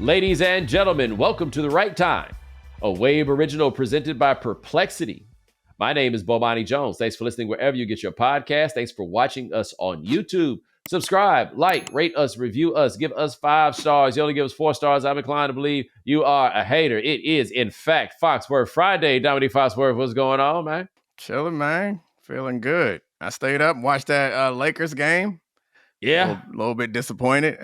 Ladies and gentlemen, welcome to The Right Time, a Wave original presented by Perplexity. My name is Bomani Jones. Thanks for listening wherever you get your podcast. Thanks for watching us on YouTube. Subscribe, like, rate us, review us, give us 5 stars. You only give us 4 stars. I'm inclined to believe you are a hater. It is, in fact, Foxworth Friday. Domonique Foxworth, what's going on, man? Chilling, man. Feeling good. I stayed up and watched that Lakers game. Yeah. A little bit disappointed,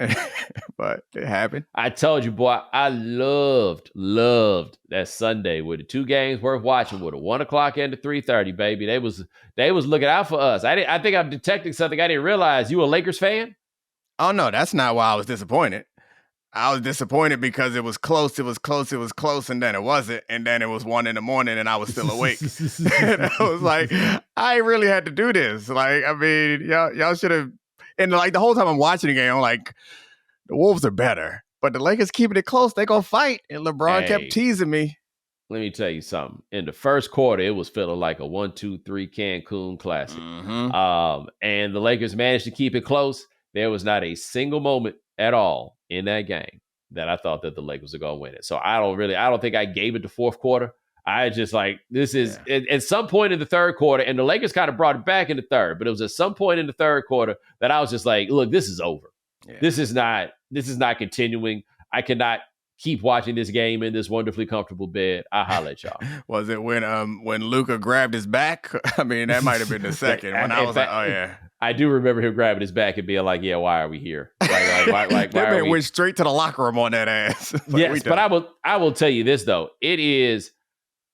but it happened. I told you, boy, I loved that Sunday with the 2 games worth watching with a 1 o'clock and the 3:30, baby. They was looking out for us. I think I'm detecting something I didn't realize. You a Lakers fan? Oh, no, that's not why I was disappointed. I was disappointed because it was close, and then it wasn't, and then it was 1 a.m, and I was still awake. And I was like, I really had to do this. Like, I mean, y'all should have. And like the whole time I'm watching the game, I'm like, the Wolves are better, but the Lakers keeping it close. They gonna fight, and LeBron kept teasing me. Let me tell you something. In the first quarter, it was feeling like a 1-2-3 Cancun classic. Mm-hmm. And the Lakers managed to keep it close. There was not a single moment at all in that game that I thought that the Lakers were gonna win it. So I don't think I gave it the fourth quarter. I just like, this is at some point in the third quarter, and the Lakers kind of brought it back in the third, but it was at some point in the third quarter that I was just like, look, this is over. Yeah. This is not continuing. I cannot keep watching this game in this wonderfully comfortable bed. I'll holler at y'all. Was it when Luka grabbed his back? I mean, that might have been the second when I was like, oh yeah. I do remember him grabbing his back and being like, yeah, why are we here? Why that man went straight to the locker room on that ass. Yes, but I will tell you this though. It is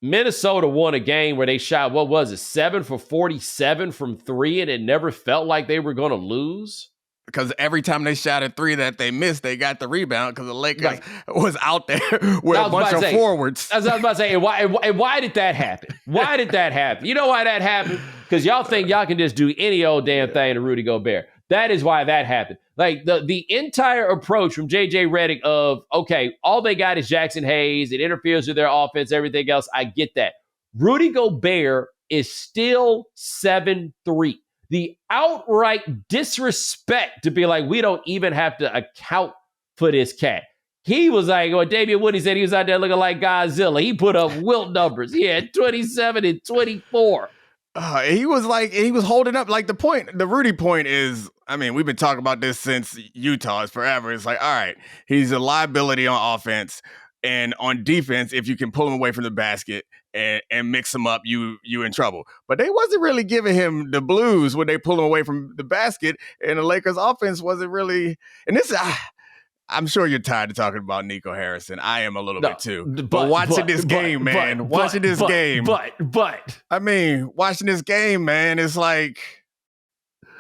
Minnesota won a game where they shot, 7 for 47 from 3, and it never felt like they were going to lose. Because every time they shot a 3 that they missed, they got the rebound because the Lakers was out there with a bunch of forwards. As I was about to say, and why did that happen? Why did that happen? You know why that happened? Because y'all think y'all can just do any old damn thing to Rudy Gobert. That is why that happened. Like the entire approach from JJ Redick of, okay, all they got is Jackson Hayes. It interferes with their offense, everything else. I get that. Rudy Gobert is still 7'3". The outright disrespect to be like, we don't even have to account for this cat. He was like, Damian Woody said he was out there looking like Godzilla. He put up wilt numbers. He had 27 and 24. He was holding up. Like the Rudy point is, I mean, we've been talking about this since Utah. It's forever. It's like, all right, he's a liability on offense, and on defense, if you can pull him away from the basket and mix him up, you in trouble. But they wasn't really giving him the blues when they pull him away from the basket, and the Lakers offense wasn't really. And this, I'm sure you're tired of talking about Nico Harrison. I am a little bit too. But watching this game, man, watching this game. I mean, watching this game, man, it's like,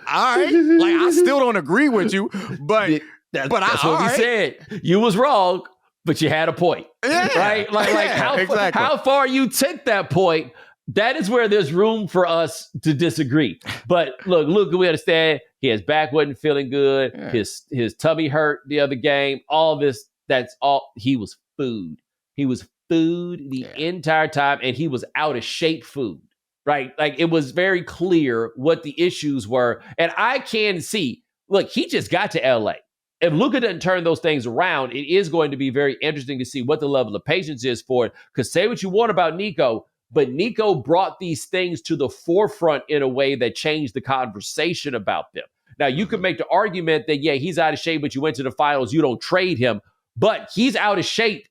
all right. Like, I still don't agree with you, but that's what we said. You was wrong, but you had a point. Yeah. Right? How far you took that point, that is where there's room for us to disagree. But look, Luka, we understand his back wasn't feeling good. Yeah. His tummy hurt the other game. All this, that's all. He was food. He was food the entire time, and he was out of shape food, right? Like, it was very clear what the issues were. And I can see, look, he just got to LA. If Luka doesn't turn those things around, it is going to be very interesting to see what the level of patience is for it. Because say what you want about Nico, but Nico brought these things to the forefront in a way that changed the conversation about them. Now, you could make the argument that, he's out of shape, but you went to the finals, you don't trade him. But he's out of shape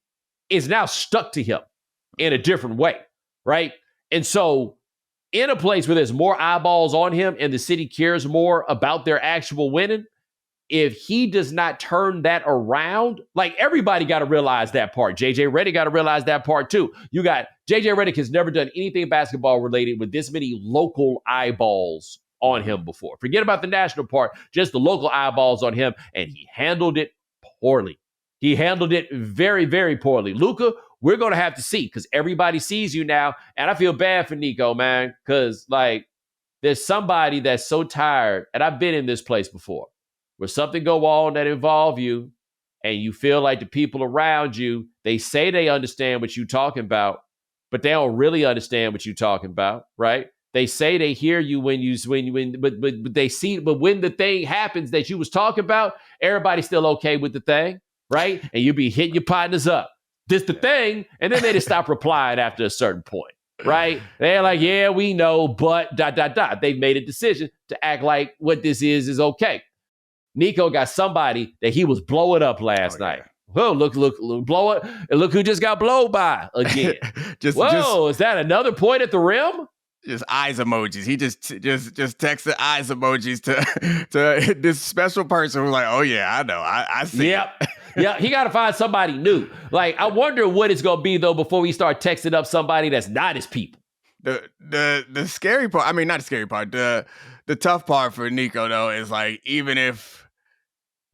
is now stuck to him in a different way, right? And so in a place where there's more eyeballs on him and the city cares more about their actual winning, if he does not turn that around, like, everybody got to realize that part. JJ Redick got to realize that part too. You got JJ Redick has never done anything basketball related with this many local eyeballs on him before. Forget about the national part, just the local eyeballs on him, and he handled it poorly. He handled it very, very poorly. Luka, we're going to have to see, because everybody sees you now, and I feel bad for Nico, man, because, like, there's somebody that's so tired, and I've been in this place before, where something go on that involve you, and you feel like the people around you, they say they understand what you're talking about, but they don't really understand what you're talking about, right? They say they hear you but they see, but when the thing happens that you was talking about, everybody's still okay with the thing. right? And you be hitting your partners up. This the thing. And then they just stop replying after a certain point, right? They're like, yeah, we know, but ... They've made a decision to act like what this is okay. Nico got somebody that he was blowing up last night. Whoa, look, blow it. And look who just got blown by again. Is that another point at the rim? Just eyes emojis. He just texted eyes emojis to this special person who's like, oh yeah, I know. I see. Yep. Yeah, he got to find somebody new. Like, I wonder what it's going to be, though, before we start texting up somebody that's not his people. The scary part, I mean, not the scary part, the tough part for Nico, though, is like, even if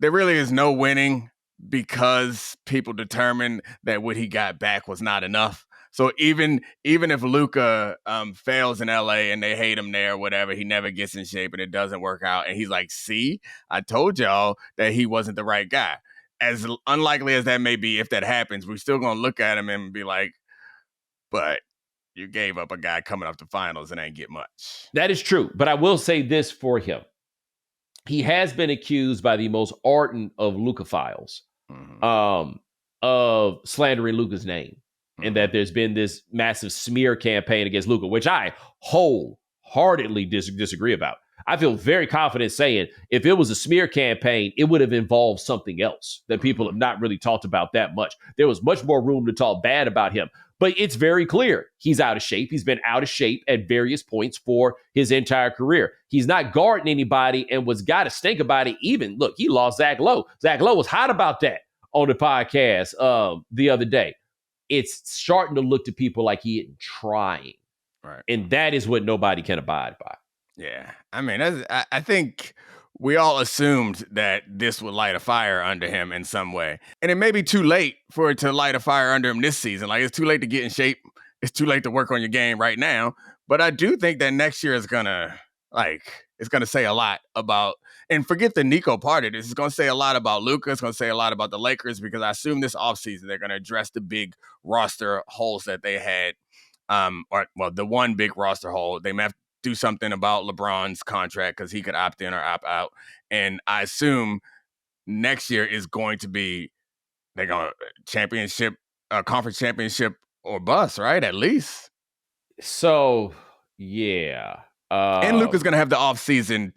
there really is no winning because people determined that what he got back was not enough. So even if Luka fails in LA and they hate him there or whatever, he never gets in shape and it doesn't work out. And he's like, see, I told y'all that he wasn't the right guy. As unlikely as that may be, if that happens, we're still going to look at him and be like, but you gave up a guy coming off the finals and ain't get much. That is true. But I will say this for him. He has been accused by the most ardent of Lukaphiles of slandering Luka's name. And that there's been this massive smear campaign against Luka, which I wholeheartedly disagree about. I feel very confident saying if it was a smear campaign, it would have involved something else that people have not really talked about that much. There was much more room to talk bad about him. But it's very clear he's out of shape. He's been out of shape at various points for his entire career. He's not guarding anybody and was got to stink about it. Even, look, he lost Zach Lowe. Zach Lowe was hot about that on the podcast the other day. It's starting to look to people like he isn't trying. Right. And that is what nobody can abide by. Yeah. I mean, I think we all assumed that this would light a fire under him in some way. And it may be too late for it to light a fire under him this season. Like, it's too late to get in shape. It's too late to work on your game right now. But I do think that next year is going to, it's going to say a lot about, and forget the Nico part of this. It's going to say a lot about Luka. It's going to say a lot about the Lakers, because I assume this offseason they're going to address the big roster holes that they had. The one big roster hole. They may have to do something about LeBron's contract because he could opt in or opt out. And I assume next year is going to be, they're going to conference championship or bust, right? At least. So, yeah. And Luka's going to have the offseason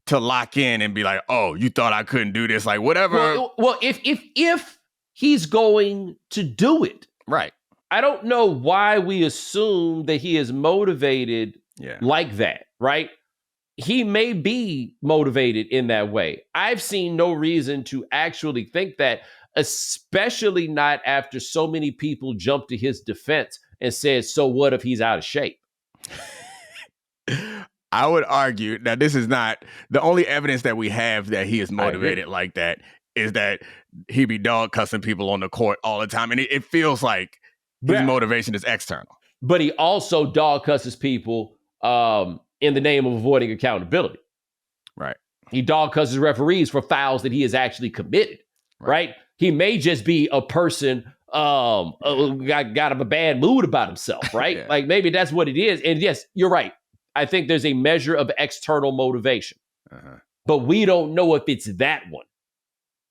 to lock in and be like, oh, you thought I couldn't do this? Like, whatever. Well, if he's going to do it. Right. I don't know why we assume that he is motivated like that, right? He may be motivated in that way. I've seen no reason to actually think that, especially not after so many people jumped to his defense and said, so what if he's out of shape? I would argue that this is not the only evidence that we have that he is motivated like that is that he be dog cussing people on the court all the time. And it feels like his motivation is external. But he also dog cusses people in the name of avoiding accountability. Right. He dog cusses referees for fouls that he has actually committed. Right. He may just be a person got a bad mood about himself. Right. Like, maybe that's what it is. And yes, you're right. I think there's a measure of external motivation, but we don't know if it's that one,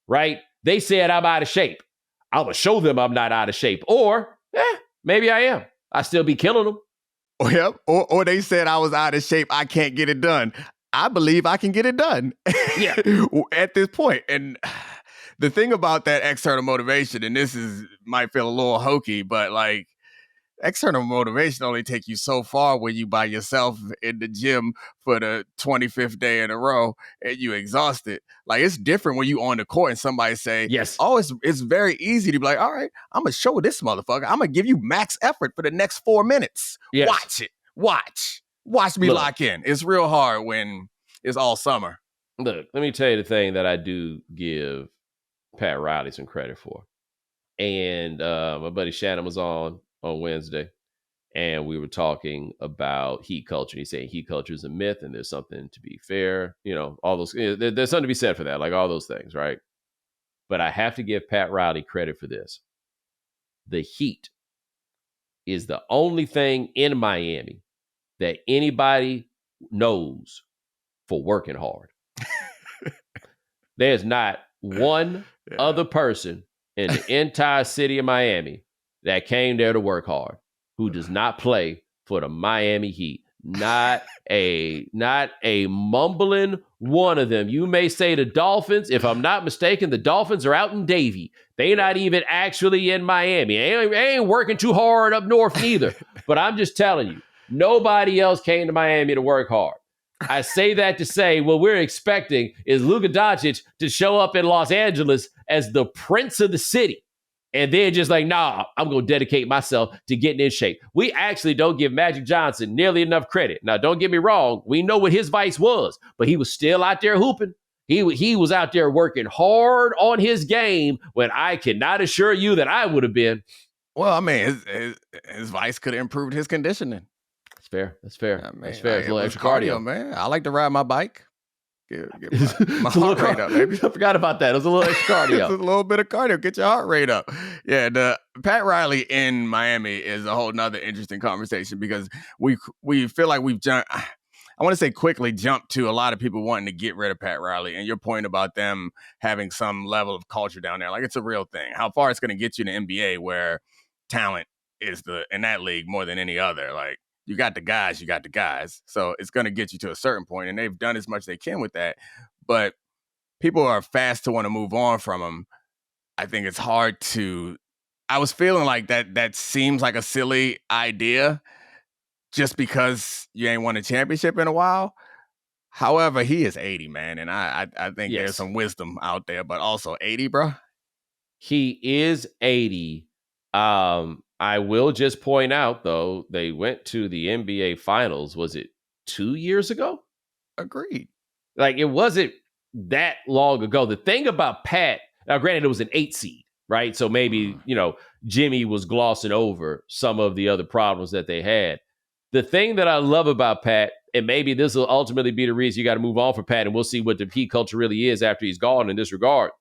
right? They said I'm out of shape. I'm going to show them I'm not out of shape. Or, maybe I am. I still be killing them. Yep. Or they said I was out of shape. I can't get it done. I believe I can get it done. Yeah. At this point. And the thing about that external motivation, and might feel a little hokey, but like, external motivation only take you so far when you by yourself in the gym for the 25th day in a row and you exhausted. Like, it's different when you on the court and somebody say, yes, oh, it's very easy to be like, all right, I'm going to show this motherfucker. I'm going to give you max effort for the next 4 minutes. Yes. Watch it. Watch me lock in. It's real hard when it's all summer. Look, let me tell you the thing that I do give Pat Riley some credit for. And my buddy Shannon was on Wednesday, and we were talking about heat culture. He's saying heat culture is a myth, and there's something to be fair. All those. There's something to be said for that, like all those things, right? But I have to give Pat Riley credit for this. The Heat is the only thing in Miami that anybody knows for working hard. There's not one other person in the entire city of Miami that came there to work hard who does not play for the Miami Heat. Not a mumbling one of them. You may say the Dolphins. If I'm not mistaken, the Dolphins are out in Davie. They not even actually in Miami. They ain't working too hard up north either. But I'm just telling you, nobody else came to Miami to work hard. I say that to say what we're expecting is Luka Doncic to show up in Los Angeles as the prince of the city. And then just like, nah, I'm going to dedicate myself to getting in shape. We actually don't give Magic Johnson nearly enough credit. Now, don't get me wrong. We know what his vice was, but he was still out there hooping. He was out there working hard on his game when I cannot assure you that I would have been. Well, I mean, his vice could have improved his conditioning. That's fair. That's fair. I mean, that's fair. It's a little extra cardio, man. I like to ride my bike. Get my heart rate up, baby. I forgot about that. It was a little extra cardio. It's a little bit of cardio. Get your heart rate up. Yeah, the Pat Riley in Miami is a whole nother interesting conversation because we feel like we've jumped. I want to say quickly jumped to a lot of people wanting to get rid of Pat Riley. And your point about them having some level of culture down there, like it's a real thing. How far it's going to get you in the NBA where talent is in that league more than any other. Like, you got the guys. So it's going to get you to a certain point, and they've done as much as they can with that. But people are fast to want to move on from them. I think it's hard to – I was feeling like that seems like a silly idea just because you ain't won a championship in a while. However, he is 80, man, and I think there's some wisdom out there, but also 80, bro. He is 80. I will just point out, though, they went to the NBA Finals. Was it 2 years ago? Agreed. Like, it wasn't that long ago. The thing about Pat, now granted, it was an 8 seed, right? So maybe, Jimmy was glossing over some of the other problems that they had. The thing that I love about Pat, and maybe this will ultimately be the reason you got to move on for Pat, and we'll see what the Heat culture really is after he's gone in this regard.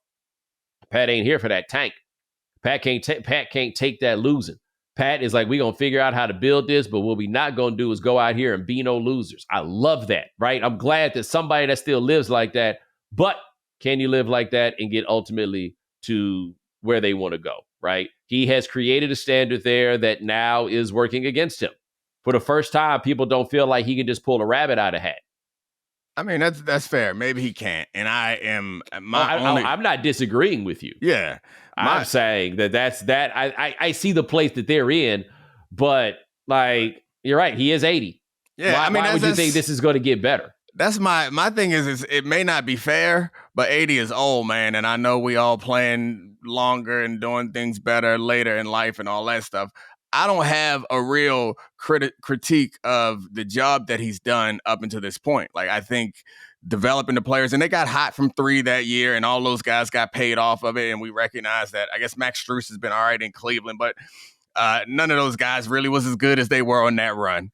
Pat ain't here for that tank. Pat can't take that losing. Pat is like, we're going to figure out how to build this, but what we not going to do is go out here and be no losers. I love that, right? I'm glad that somebody that still lives like that, but can you live like that and get ultimately to where they want to go, right? He has created a standard there that now is working against him. For the first time, people don't feel like he can just pull a rabbit out of a hat. I mean, that's fair. Maybe he can't. And I am I'm not disagreeing with you. Yeah. I'm saying that's that. I see the place that they're in, but like, you're right. He is 80. Yeah. Why would you think this is going to get better? That's my thing is it may not be fair, but 80 is old, man. And I know we all playing longer and doing things better later in life and all that stuff. I don't have a real critique of the job that he's done up until this point. Like, I think developing the players, and they got hot from 3 that year, and all those guys got paid off of it, and we recognize that. I guess Max Strus has been all right in Cleveland, but none of those guys really was as good as they were on that run.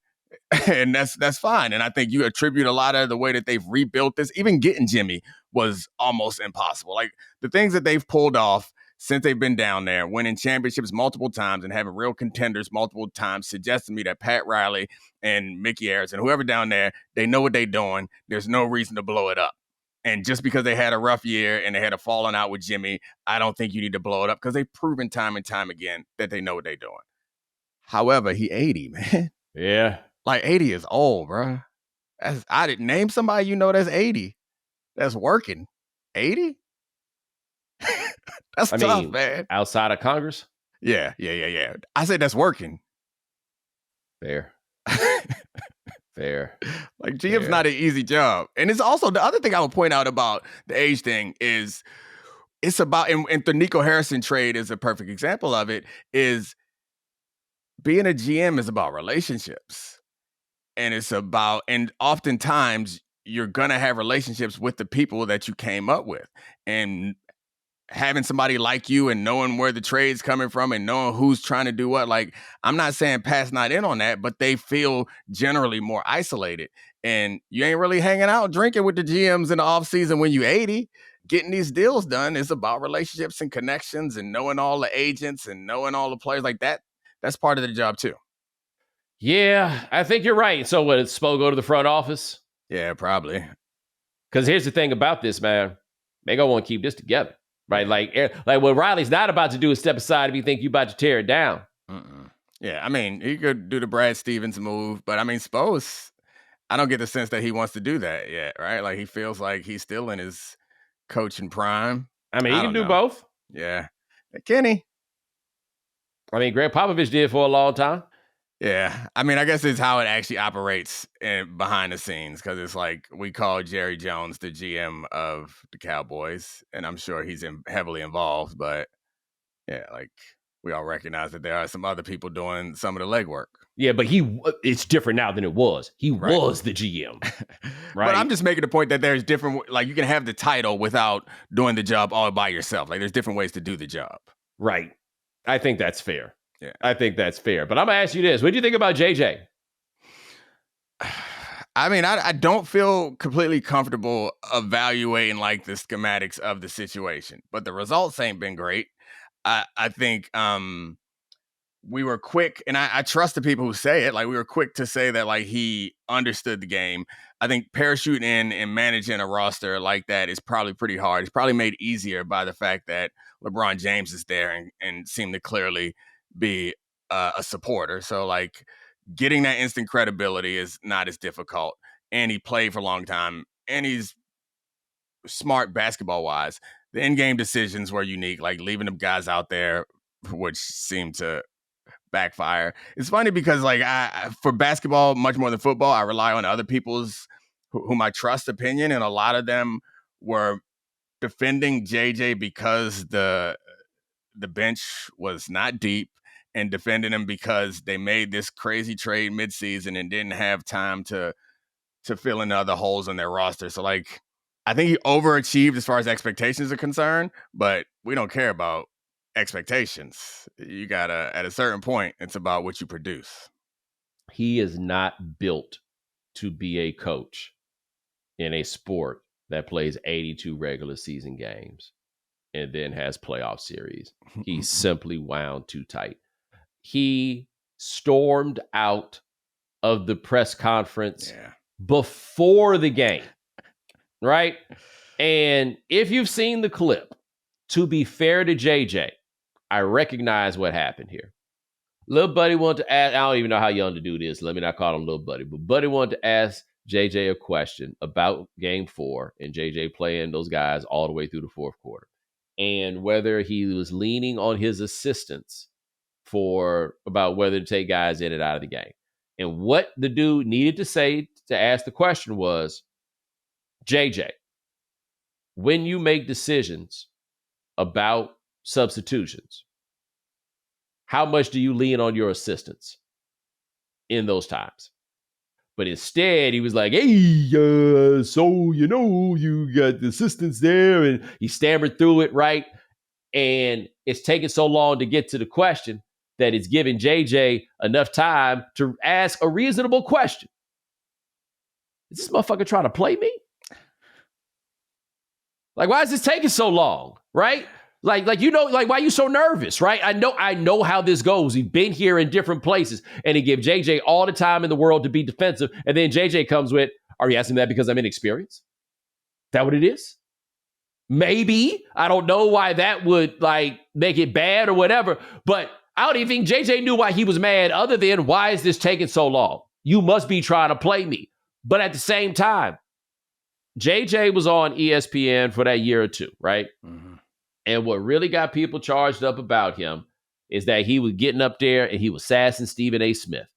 And that's fine. And I think you attribute a lot of the way that they've rebuilt this. Even getting Jimmy was almost impossible. Like, the things that they've pulled off since they've been down there, winning championships multiple times and having real contenders multiple times, suggests to me that Pat Riley and Mickey Harrison, whoever down there, they know what they're doing. There's no reason to blow it up. And just because they had a rough year and they had a falling out with Jimmy, I don't think you need to blow it up because they've proven time and time again that they know what they're doing. However, he 80, man. Yeah. Like, 80 is old, bro. I didn't name somebody that's 80. That's working. 80? That's tough, man. Outside of Congress? Yeah. I said that's working. Fair. Fair. Like, GM's not an easy job. And it's also, the other thing I would point out about the age thing is it's about, and the Nico Harrison trade is a perfect example of it, is being a GM is about relationships. And it's about, and oftentimes you're going to have relationships with the people that you came up with. And having somebody like you and knowing where the trade's coming from and knowing who's trying to do what, like, I'm not saying Pat's not in on that, but they feel generally more isolated. And you ain't really hanging out drinking with the GMs in the offseason when you 80. Getting these deals done is about relationships and connections and knowing all the agents and knowing all the players like that. That's part of the job too. Yeah, I think you're right. So what, did Spo go to the front office? Yeah, probably. Because here's the thing about this, man. They gonna want to keep this together, right? Like what Riley's not about to do is step aside if you think you about to tear it down. Yeah, I mean, he could do the Brad Stevens move, but I mean, Spo's, I don't get the sense that he wants to do that yet, right? Like, he feels like he's still in his coaching prime. I mean, he can do both. Yeah. Kenny. I mean, Greg Popovich did for a long time. Yeah. I mean, I guess it's how it actually operates behind the scenes, because it's like we call Jerry Jones the GM of the Cowboys, and I'm sure he's heavily involved, but yeah, like we all recognize that there are some other people doing some of the legwork. Yeah, but it's different now than it was. He was the GM. Right. But I'm just making the point that there's different, like you can have the title without doing the job all by yourself. Like there's different ways to do the job. Right. I think that's fair. Yeah. I think that's fair. But I'm going to ask you this. What do you think about JJ? I mean, I don't feel completely comfortable evaluating like the schematics of the situation, but the results ain't been great. I think we were quick, and I trust the people who say it. Like we were quick to say that like he understood the game. I think parachuting in and managing a roster like that is probably pretty hard. It's probably made easier by the fact that LeBron James is there and seemed to clearly be a supporter. So like getting that instant credibility is not as difficult. And he played for a long time, and he's smart basketball wise. The in-game decisions were unique, like leaving them guys out there, which seemed to backfire. It's funny because like for basketball, much more than football, I rely on other people's whom I trust opinion, and a lot of them were defending JJ because the bench was not deep, and defending him because they made this crazy trade midseason and didn't have time to fill in other holes in their roster. So like I think he overachieved as far as expectations are concerned, but we don't care about expectations. You gotta, at a certain point, it's about what you produce. He is not built to be a coach in a sport that plays 82 regular season games and then has playoff series. He's simply wound too tight. He stormed out of the press conference before the game, right? And if you've seen the clip, to be fair to JJ, I recognize what happened here. Little Buddy wanted to ask, I don't even know how young the dude is. Let me not call him Little Buddy, but Buddy wanted to ask JJ a question about game 4 and JJ playing those guys all the way through the fourth quarter and whether he was leaning on his assistants about whether to take guys in and out of the game. And what the dude needed to say to ask the question was, JJ, when you make decisions about substitutions, how much do you lean on your assistants in those times? But instead, he was like, hey, so, you got the assistants there. And he stammered through it, right? And it's taken so long to get to the question that it's giving JJ enough time to ask a reasonable question. Is this motherfucker trying to play me? Like, why is this taking so long, right? Like why are you so nervous, right? I know how this goes. We've been here in different places, and he give JJ all the time in the world to be defensive, and then JJ comes with, are you asking that because I'm inexperienced? Is that what it is? Maybe. I don't know why that would like make it bad or whatever, but I don't even think JJ knew why he was mad other than why is this taking so long? You must be trying to play me. But at the same time, JJ was on ESPN for that year or two, right? Mm-hmm. And what really got people charged up about him is that he was getting up there and he was sassing Stephen A. Smith.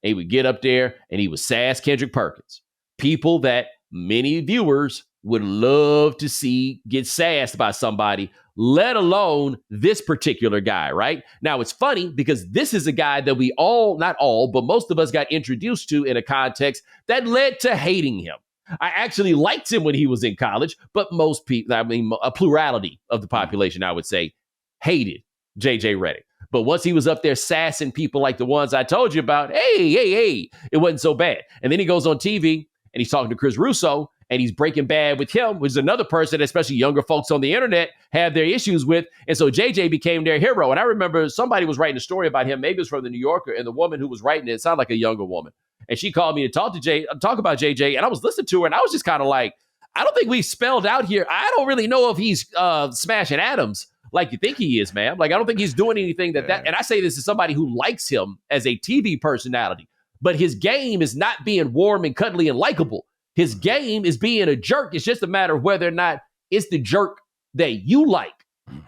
And he would get up there and he would sass Kendrick Perkins. People that many viewers would love to see get sassed by somebody, let alone this particular guy, right? Now, it's funny because this is a guy that we all, not all, but most of us got introduced to in a context that led to hating him. I actually liked him when he was in college, but most people, I mean, a plurality of the population, I would say, hated JJ Redick. But once he was up there sassing people like the ones I told you about, hey, it wasn't so bad. And then he goes on TV and he's talking to Chris Russo and he's breaking bad with him, which is another person, especially younger folks on the internet, have their issues with. And so JJ became their hero. And I remember somebody was writing a story about him, maybe it was from the New Yorker, and the woman who was writing it sounded like a younger woman. And she called me to talk about JJ, and I was listening to her, and I was just kind of like, I don't think we spelled out here. I don't really know if he's smashing atoms like you think he is, man. Like, I don't think he's doing anything that, and I say this as somebody who likes him as a TV personality, but his game is not being warm and cuddly and likable. His game is being a jerk. It's just a matter of whether or not it's the jerk that you like.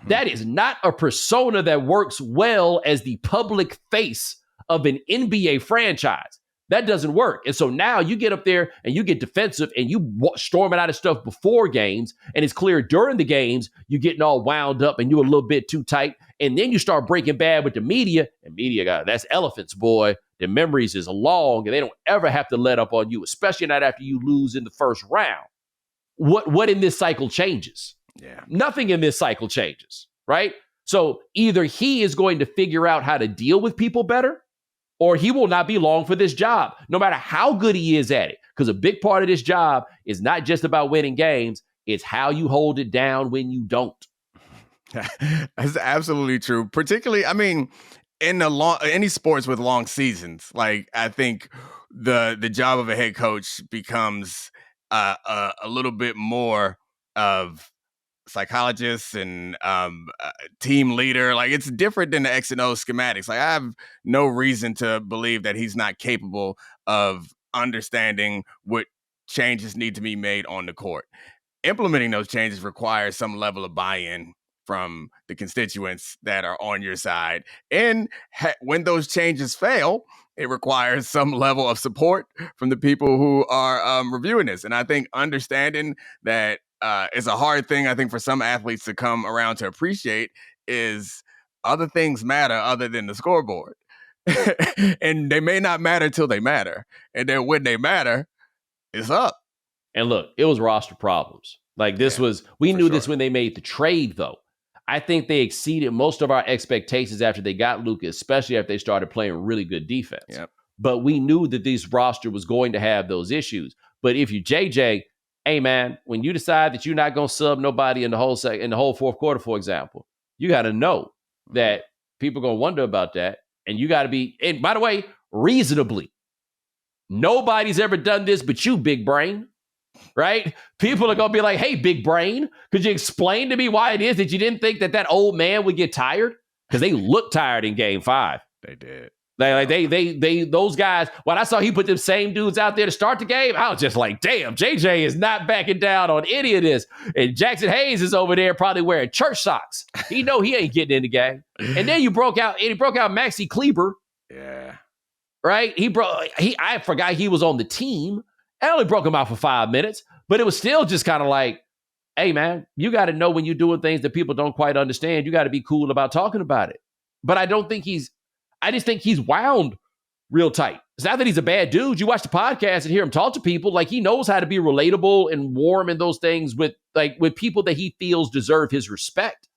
That is not a persona that works well as the public face of an NBA franchise. That doesn't work. And so now you get up there and you get defensive and you storming out of stuff before games. And it's clear during the games, you're getting all wound up and you're a little bit too tight. And then you start breaking bad with the media. And media, that's elephants, boy. Their memories is long and they don't ever have to let up on you, especially not after you lose in the first round. What in this cycle changes? Yeah. Nothing in this cycle changes, right? So either he is going to figure out how to deal with people better, or he will not be long for this job, no matter how good he is at it. Because a big part of this job is not just about winning games. It's how you hold it down when you don't. That's absolutely true. Particularly, I mean, in any sports with long seasons, like I think the job of a head coach becomes a little bit more of psychologist and team leader. Like, it's different than the X and O schematics. Like, I have no reason to believe that he's not capable of understanding what changes need to be made on the court. Implementing those changes requires some level of buy-in from the constituents that are on your side. And when those changes fail, it requires some level of support from the people who are reviewing this. And I think understanding that is a hard thing, I think, for some athletes to come around to appreciate is other things matter other than the scoreboard. And they may not matter till they matter. And then when they matter, it's up. And look, it was roster problems. Like, this we knew this when they made the trade, though. I think they exceeded most of our expectations after they got Luka, especially after they started playing really good defense. Yep. But we knew that this roster was going to have those issues. But if you JJ, hey man, when you decide that you're not going to sub nobody in the whole fourth quarter, for example, you got to know that people are going to wonder about that. And you got to be, and by the way, reasonably. Nobody's ever done this but you, big brain. Right? People are going to be like, hey, big brain, could you explain to me why it is that you didn't think that old man would get tired? Because they looked tired in game 5. They did. They those guys, when I saw he put them same dudes out there to start the game, I was just like, damn, JJ is not backing down on any of this. And Jackson Hayes is over there probably wearing church socks. He know he ain't getting in the game. And then he broke out Maxi Kleber. Yeah. Right? I forgot he was on the team. I only broke him out for 5 minutes, but it was still just kind of like, hey, man, you got to know when you're doing things that people don't quite understand. You got to be cool about talking about it. But I just think he's wound real tight. It's not that he's a bad dude. You watch the podcast and hear him talk to people. Like, he knows how to be relatable and warm in those things with people that he feels deserve his respect.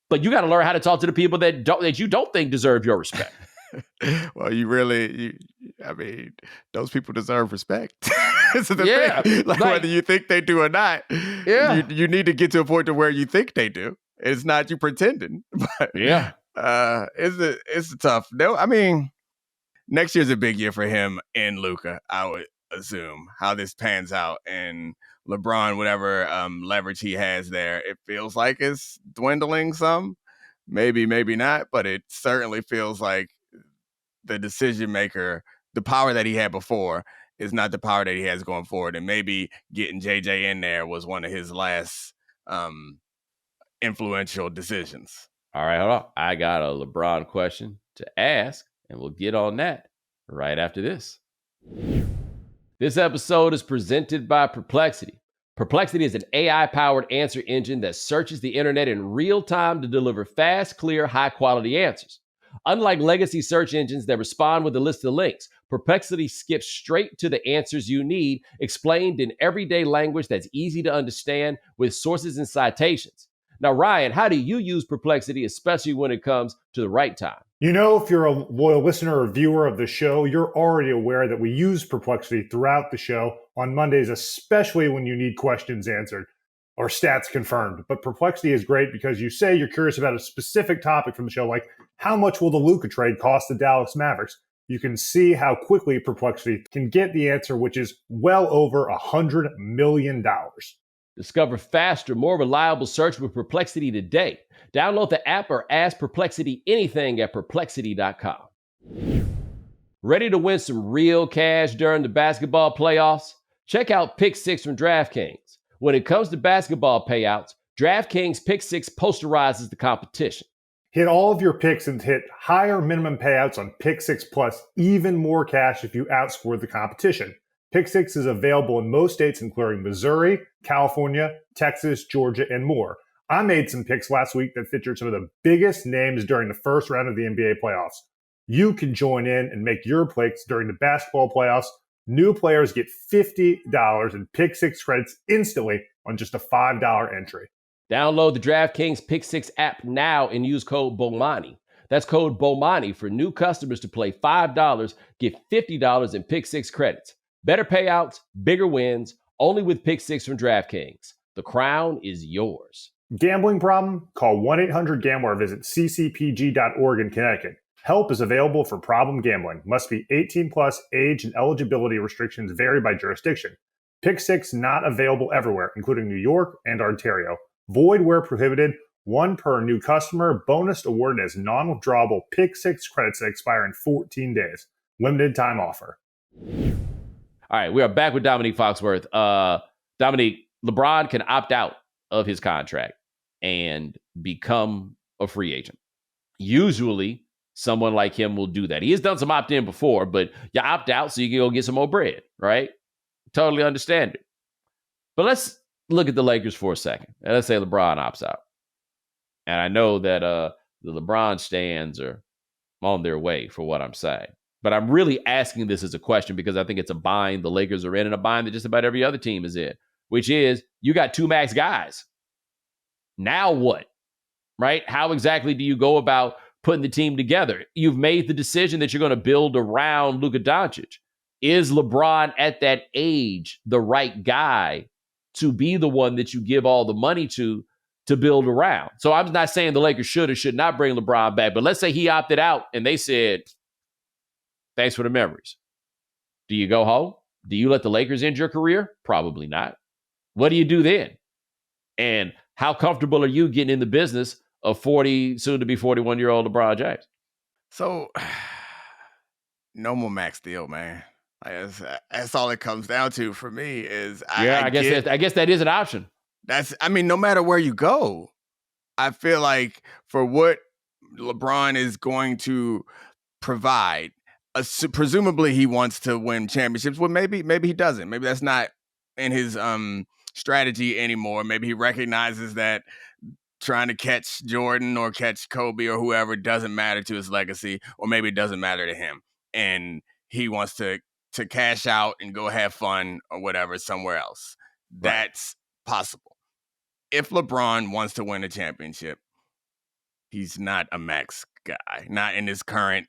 But you got to learn how to talk to the people that you don't think deserve your respect. Well, I mean, those people deserve respect. This is the thing. Like, whether you think they do or not, you need to get to a point to where you think they do. It's not you pretending. But, it's tough. No, I mean, next year's a big year for him and Luka, I would assume, how this pans out. And LeBron, whatever leverage he has there, it feels like it's dwindling some. Maybe not, but it certainly feels like the decision maker, the power that he had before, is not the power that he has going forward. And maybe getting JJ in there was one of his last influential decisions. All right, hold on. I got a LeBron question to ask, and we'll get on that right after this. This episode is presented by Perplexity. Perplexity is an AI-powered answer engine that searches the internet in real time to deliver fast, clear, high-quality answers. Unlike legacy search engines that respond with a list of links, Perplexity skips straight to the answers you need, explained in everyday language that's easy to understand with sources and citations. Now, Ryan, how do you use Perplexity, especially when it comes to the right time? You know, if you're a loyal listener or viewer of the show, you're already aware that we use Perplexity throughout the show on Mondays, especially when you need questions answered or stats confirmed. But Perplexity is great because you say you're curious about a specific topic from the show, like how much will the Luka trade cost the Dallas Mavericks? You can see how quickly Perplexity can get the answer, which is well over $100 million. Discover faster, more reliable search with Perplexity today. Download the app or ask Perplexity anything at perplexity.com. Ready to win some real cash during the basketball playoffs? Check out Pick 6 from DraftKings. When it comes to basketball payouts, DraftKings Pick 6 posterizes the competition. Hit all of your picks and hit higher minimum payouts on Pick 6 Plus, even more cash if you outscore the competition. Pick 6 is available in most states, including Missouri, California, Texas, Georgia, and more. I made some picks last week that featured some of the biggest names during the first round of the NBA playoffs. You can join in and make your picks during the basketball playoffs. New players get $50 in Pick 6 credits instantly on just a $5 entry. Download the DraftKings Pick 6 app now and use code Bomani. That's code Bomani for new customers to play $5, get $50 in Pick 6 credits. Better payouts, bigger wins, only with Pick 6 from DraftKings. The crown is yours. Gambling problem? Call 1-800-GAMBLER or visit ccpg.org in Connecticut. Help is available for problem gambling. Must be 18 plus. Age and eligibility restrictions vary by jurisdiction. Pick 6 not available everywhere, including New York and Ontario. Void where prohibited. One per new customer. Bonus awarded as non-withdrawable Pick 6 credits that expire in 14 days. Limited time offer. All right, we are back with Domonique Foxworth. Domonique, LeBron can opt out of his contract and become a free agent. Usually, someone like him will do that. He has done some opt-in before, but you opt out so you can go get some more bread, right? Totally understand it. But let's look at the Lakers for a second. And let's say LeBron opts out. And I know that the LeBron stands are on their way for what I'm saying. But I'm really asking this as a question because I think it's a bind the Lakers are in and a bind that just about every other team is in, which is you got two max guys. Now what? Right? How exactly do you go about putting the team together? You've made the decision that you're going to build around Luka Doncic. Is LeBron at that age the right guy to be the one that you give all the money to build around? So I'm not saying the Lakers should or should not bring LeBron back, but let's say he opted out and they said, thanks for the memories. Do you go home? Do you let the Lakers end your career? Probably not. What do you do then? And how comfortable are you getting in the business of 40, soon to be 41-year-old LeBron James? So, no more max deal, man. That's all it comes down to for me is I guess that is an option. No matter where you go, I feel like for what LeBron is going to provide, presumably he wants to win championships. Well, maybe he doesn't. Maybe that's not in his strategy anymore. Maybe he recognizes that trying to catch Jordan or catch Kobe or whoever doesn't matter to his legacy, or maybe it doesn't matter to him, and he wants to cash out and go have fun or whatever somewhere else. Right. That's possible. If LeBron wants to win a championship, he's not a max guy, not in his current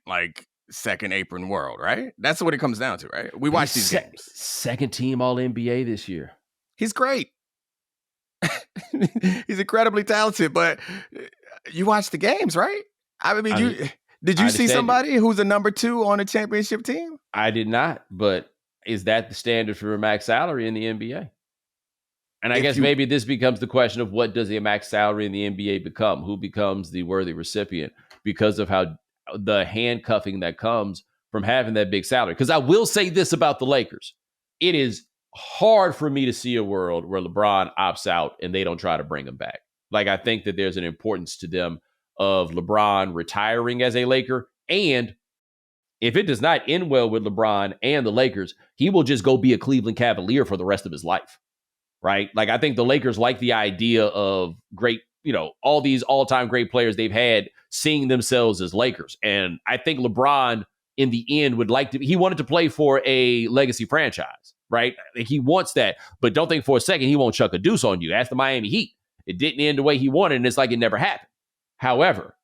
second apron world, right? That's what it comes down to, right? We watch these games. Second team All NBA this year. He's great. He's incredibly talented, but you watch the games, right? I mean, did you see somebody who's a number 2 on a championship team? I did not, but is that the standard for a max salary in the NBA? And I guess maybe this becomes the question of what does a max salary in the NBA become? Who becomes the worthy recipient because of how the handcuffing that comes from having that big salary? Because I will say this about the Lakers. It is hard for me to see a world where LeBron opts out and they don't try to bring him back. I think that there's an importance to them of LeBron retiring as a Laker. And if it does not end well with LeBron and the Lakers, he will just go be a Cleveland Cavalier for the rest of his life. Right? I think the Lakers like the idea of great, all these all-time great players they've had seeing themselves as Lakers. And I think LeBron in the end would he wanted to play for a legacy franchise, right? He wants that, but don't think for a second he won't chuck a deuce on you. Ask the Miami Heat. It didn't end the way he wanted, and it's like it never happened. However,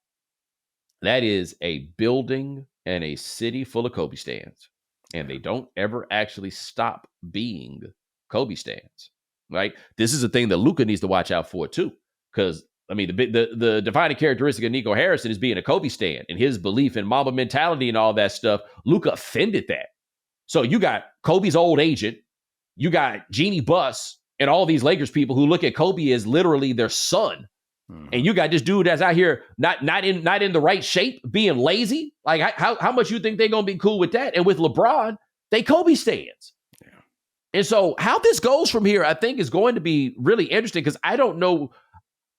that is a building and a city full of Kobe stands, and they don't ever actually stop being Kobe stands, right? This is a thing that Luka needs to watch out for too, because the defining characteristic of Nico Harrison is being a Kobe stan and his belief in Mamba mentality and all that stuff. Luka offended that. So you got Kobe's old agent, you got Jeannie Buss and all these Lakers people who look at Kobe as literally their son. And you got this dude that's out here not in the right shape, being lazy. Like how much you think they're gonna be cool with that? And with LeBron, they Kobe stands. Yeah. And so how this goes from here, I think, is going to be really interesting because I don't know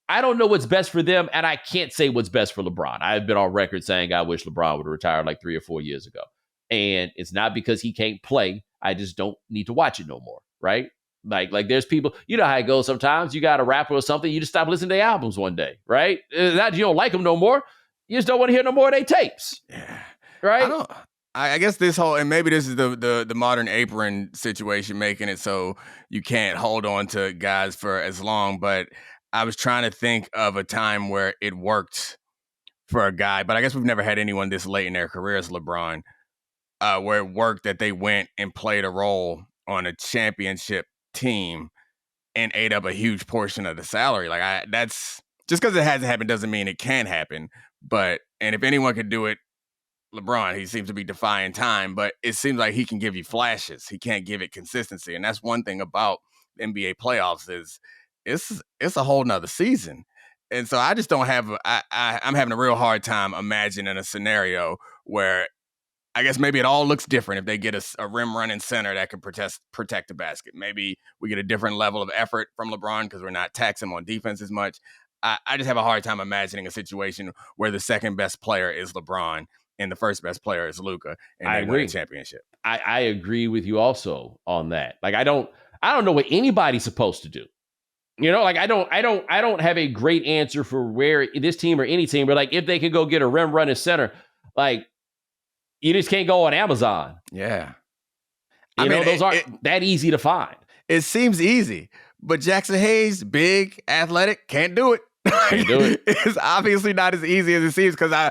what's best for them, and I can't say what's best for LeBron. I've been on record saying I wish LeBron would have retired like 3 or 4 years ago. And it's not because he can't play. I just don't need to watch it no more, right? Like there's people, you know how it goes sometimes. You got a rapper or something, you just stop listening to their albums one day, right? Not you don't like them no more. You just don't want to hear no more of their tapes. Yeah. Right? I guess this whole, and maybe this is the modern apron situation making it so you can't hold on to guys for as long, but I was trying to think of a time where it worked for a guy, but I guess we've never had anyone this late in their career as LeBron, where it worked that they went and played a role on a championship team and ate up a huge portion of the salary. Like that's just because it hasn't happened doesn't mean it can happen. And if anyone could do it, LeBron, he seems to be defying time, but it seems like he can give you flashes. He can't give it consistency. And that's one thing about NBA playoffs is it's a whole nother season. And so I just don't have, I'm having a real hard time imagining a scenario where I guess maybe it all looks different if they get a rim running center that can protect the basket. Maybe we get a different level of effort from LeBron because we're not taxing him on defense as much. I just have a hard time imagining a situation where the second best player is LeBron and the first best player is Luka, and they win a championship. I agree with you also on that. Like I don't know what anybody's supposed to do. You know, like I don't have a great answer for where this team or any team, but like if they could go get a rim running center, like. You just can't go on Amazon. Yeah. I mean, those aren't that easy to find. It seems easy, but Jackson Hayes, big, athletic, can't do it. Can't do it. It's obviously not as easy as it seems because I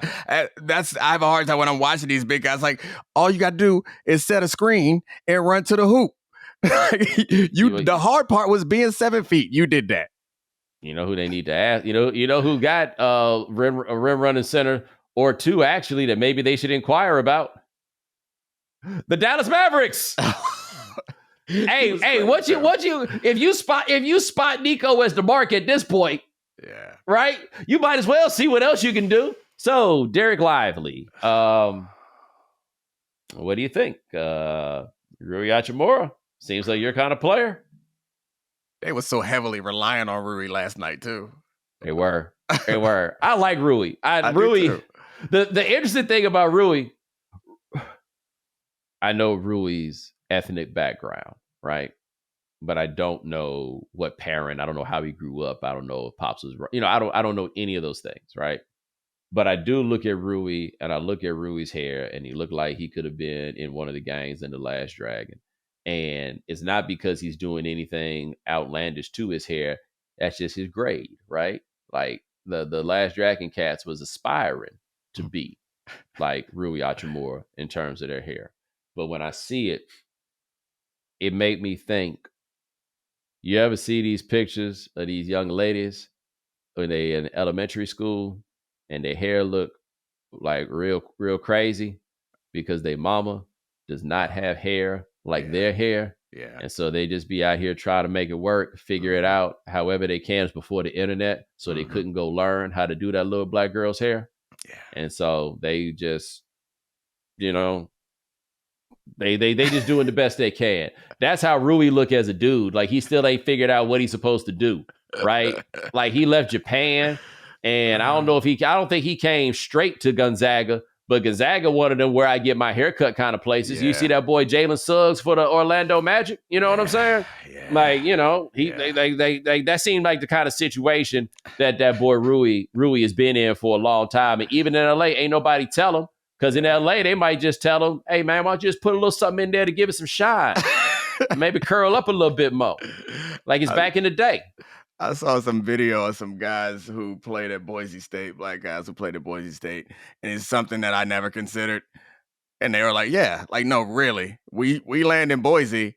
have a hard time when I'm watching these big guys. Like, all you got to do is set a screen and run to the hoop. The hard part was being 7 feet. You did that. You know who they need to ask? You know who got a rim running center or two, actually, that maybe they should inquire about? The Dallas Mavericks. hey, if you spot Nico as the mark at this point, yeah, right? You might as well see what else you can do. So, Derek Lively, what do you think? Rui Hachimura seems like your kind of player. They were so heavily reliant on Rui last night too. They were. I like Rui. Rui. The interesting thing about Rui, I know Rui's ethnic background, right? But I don't know what parent. I don't know how he grew up. I don't know if Pops was, I don't know any of those things, right? But I do look at Rui, and I look at Rui's hair, and he looked like he could have been in one of the gangs in The Last Dragon. And it's not because he's doing anything outlandish to his hair. That's just his grade, right? Like the Last Dragon cats was aspiring to be like Rui Hachimura in terms of their hair. But when I see it, it made me think, you ever see these pictures of these young ladies when they in elementary school and their hair look like real crazy because their mama does not have hair like their hair? Yeah. And so they just be out here trying to make it work, figure it out however they can before the internet. So they couldn't go learn how to do that little black girl's hair. Yeah. And so they just, they just doing the best they can. That's how Rui look as a dude. Like he still ain't figured out what he's supposed to do, right? Like he left Japan, and I don't think he came straight to Gonzaga, but Gonzaga wanted them where I get my haircut kind of places. Yeah. You see that boy Jalen Suggs for the Orlando Magic? You know what I'm saying? Yeah. Like, that seemed like the kind of situation that boy Rui has been in for a long time. And even in LA, ain't nobody tell him. Because in LA, they might just tell him, hey, man, why don't you just put a little something in there to give it some shine? Maybe curl up a little bit more. Like it's back in the day. I saw some video of some guys who played at Boise State, black guys who played at Boise State, and it's something that I never considered. And they were like, yeah, like, no, really. We land in Boise,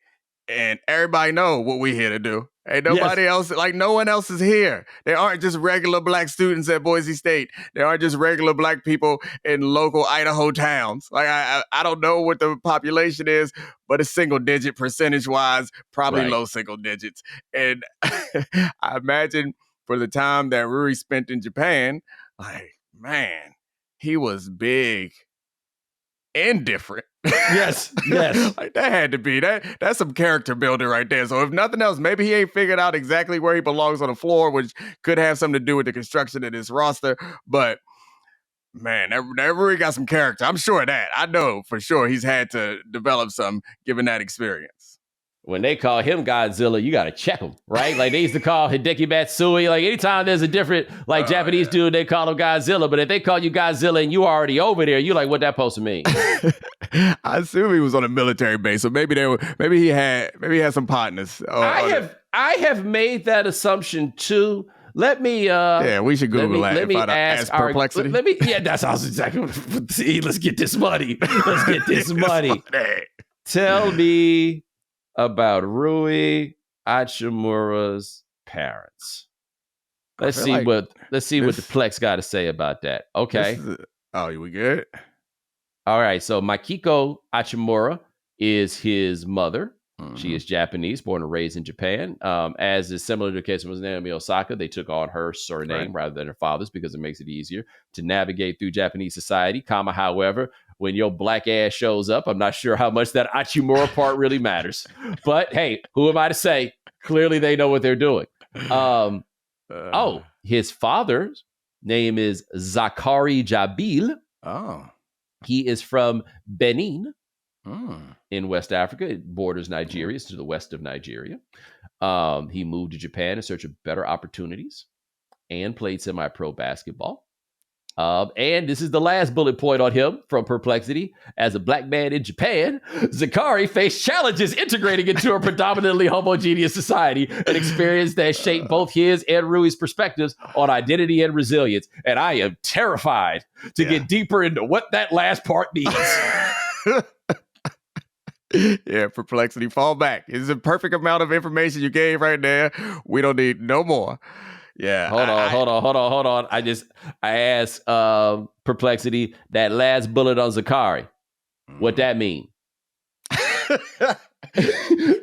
and everybody know what we here to do. Ain't nobody else, like no one else is here. They aren't just regular black students at Boise State. They aren't just regular black people in local Idaho towns. Like I don't know what the population is, but it's single digit percentage wise, probably low single digits. And I imagine for the time that Rui spent in Japan, like, man, he was big and different. Yes. Like that had to be that's some character building right there. So if nothing else, maybe he ain't figured out exactly where he belongs on the floor, which could have something to do with the construction of this roster. But man, that really got some character. I'm sure of that. I know for sure he's had to develop some given that experience. When they call him Godzilla, you got to check him, right? Like they used to call Hideki Matsui. Like anytime there's a different Japanese dude, they call him Godzilla. But if they call you Godzilla and you already over there, you like, what that supposed to mean? I assume he was on a military base, so maybe he had some partners. I have made that assumption too. Let me we should Google that. Let me ask Perplexity. That sounds exactly. See, let's get this money. Tell me about Rui Hachimura's parents. Let's see what the Plex got to say about that. Okay. We good? All right. So Makiko Hachimura is his mother. Mm-hmm. She is Japanese, born and raised in Japan. As is similar to the case of Naomi Osaka, they took on her surname rather than her father's because it makes it easier to navigate through Japanese society. However, when your black ass shows up, I'm not sure how much that Hachimura part really matters. But hey, who am I to say? Clearly they know what they're doing. His father's name is Zakari Jabil. Oh. He is from Benin. In West Africa. It borders Nigeria. It's to the west of Nigeria. He moved to Japan in search of better opportunities and played semi-pro basketball. And this is the last bullet point on him from Perplexity. As a black man in Japan, Zakari faced challenges integrating into a predominantly homogeneous society, an experience that shaped both his and Rui's perspectives on identity and resilience. And I am terrified to get deeper into what that last part means. Yeah, Perplexity, fall back. It's a perfect amount of information you gave right there. We don't need no more. Yeah. Hold on. I asked Perplexity that last bullet on Zakari. What that mean?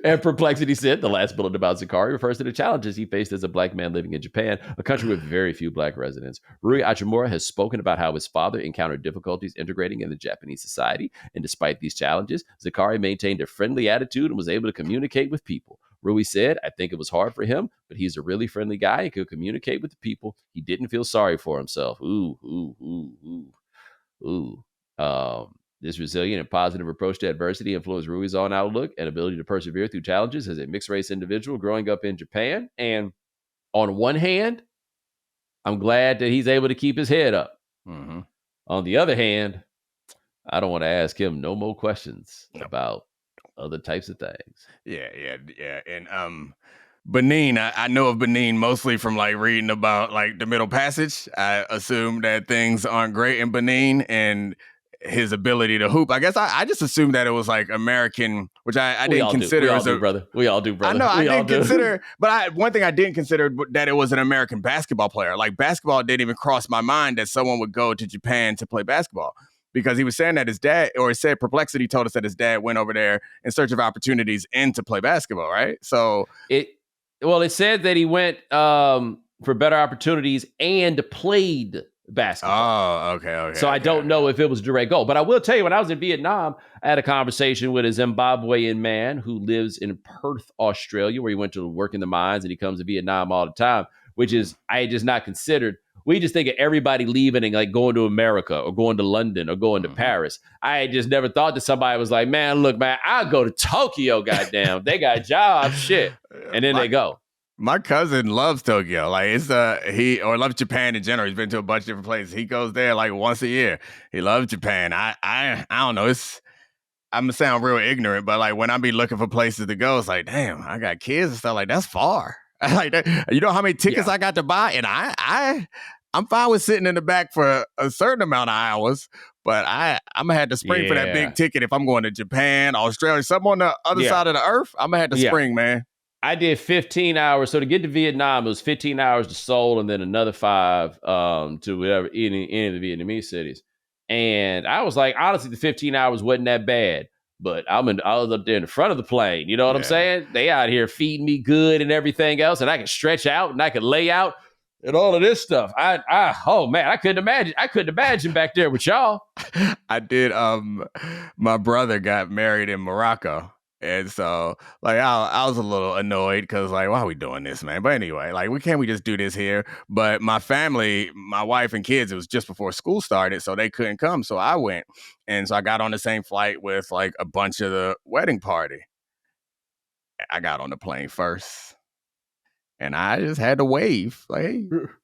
And Perplexity said the last bullet about Zakari refers to the challenges he faced as a black man living in Japan, a country with very few black residents. Rui Hachimura has spoken about how his father encountered difficulties integrating in the Japanese society, and despite these challenges, Zakari maintained a friendly attitude and was able to communicate with people. Rui said, I think it was hard for him, but he's a really friendly guy and could communicate with the people. He didn't feel sorry for himself. This resilient and positive approach to adversity influenced Rui's own outlook and ability to persevere through challenges as a mixed-race individual growing up in Japan. And on one hand, I'm glad that he's able to keep his head up. Mm-hmm. On the other hand, I don't want to ask him no more questions about other types of things. Yeah. And Benin, I know of Benin mostly from like reading about like the Middle Passage. I assume that things aren't great in Benin and his ability to hoop. I guess I just assumed that it was like American, which I didn't consider. We all do, brother. I know I didn't consider, but one thing I didn't consider that it was an American basketball player. Like basketball didn't even cross my mind that someone would go to Japan to play basketball, because he was saying that his dad, or it said Perplexity told us that his dad went over there in search of opportunities and to play basketball, right? So it said that he went for better opportunities and played basketball. Oh, okay. So I don't know if it was a direct goal, but I will tell you, when I was in Vietnam, I had a conversation with a Zimbabwean man who lives in Perth, Australia, where he went to work in the mines, and he comes to Vietnam all the time, which is, I had just not considered. We just think of everybody leaving and like going to America or going to London or going to Paris. I had just never thought that somebody was like, man, look, man, I'll go to Tokyo, goddamn. They got jobs, shit. And then they go. My cousin loves Tokyo. Like it's loves Japan in general. He's been to a bunch of different places. He goes there like once a year. He loves Japan. I don't know. I'm gonna sound real ignorant, but like when I be looking for places to go, it's like, damn, I got kids and stuff. Like that's far. Like that, you know how many tickets I got to buy, and I'm fine with sitting in the back for a certain amount of hours, but I'm gonna have to spring for that big ticket if I'm going to Japan, Australia, something on the other side of the earth. I'm gonna have to spring, man. I did 15 hours. So to get to Vietnam, it was 15 hours to Seoul and then another 5 to whatever any of the Vietnamese cities. And I was like, honestly, the 15 hours wasn't that bad. But I was up there in the front of the plane. You know what I'm saying? They out here feeding me good and everything else, and I can stretch out and I can lay out and all of this stuff. Oh man, I couldn't imagine back there with y'all. I did. My brother got married in Morocco. And so, like, I was a little annoyed because, like, why are we doing this, man? But anyway, like, can't we just do this here? But my family, my wife and kids, it was just before school started, so they couldn't come. So I went. And so I got on the same flight with, like, a bunch of the wedding party. I got on the plane first. And I just had to wave. Like,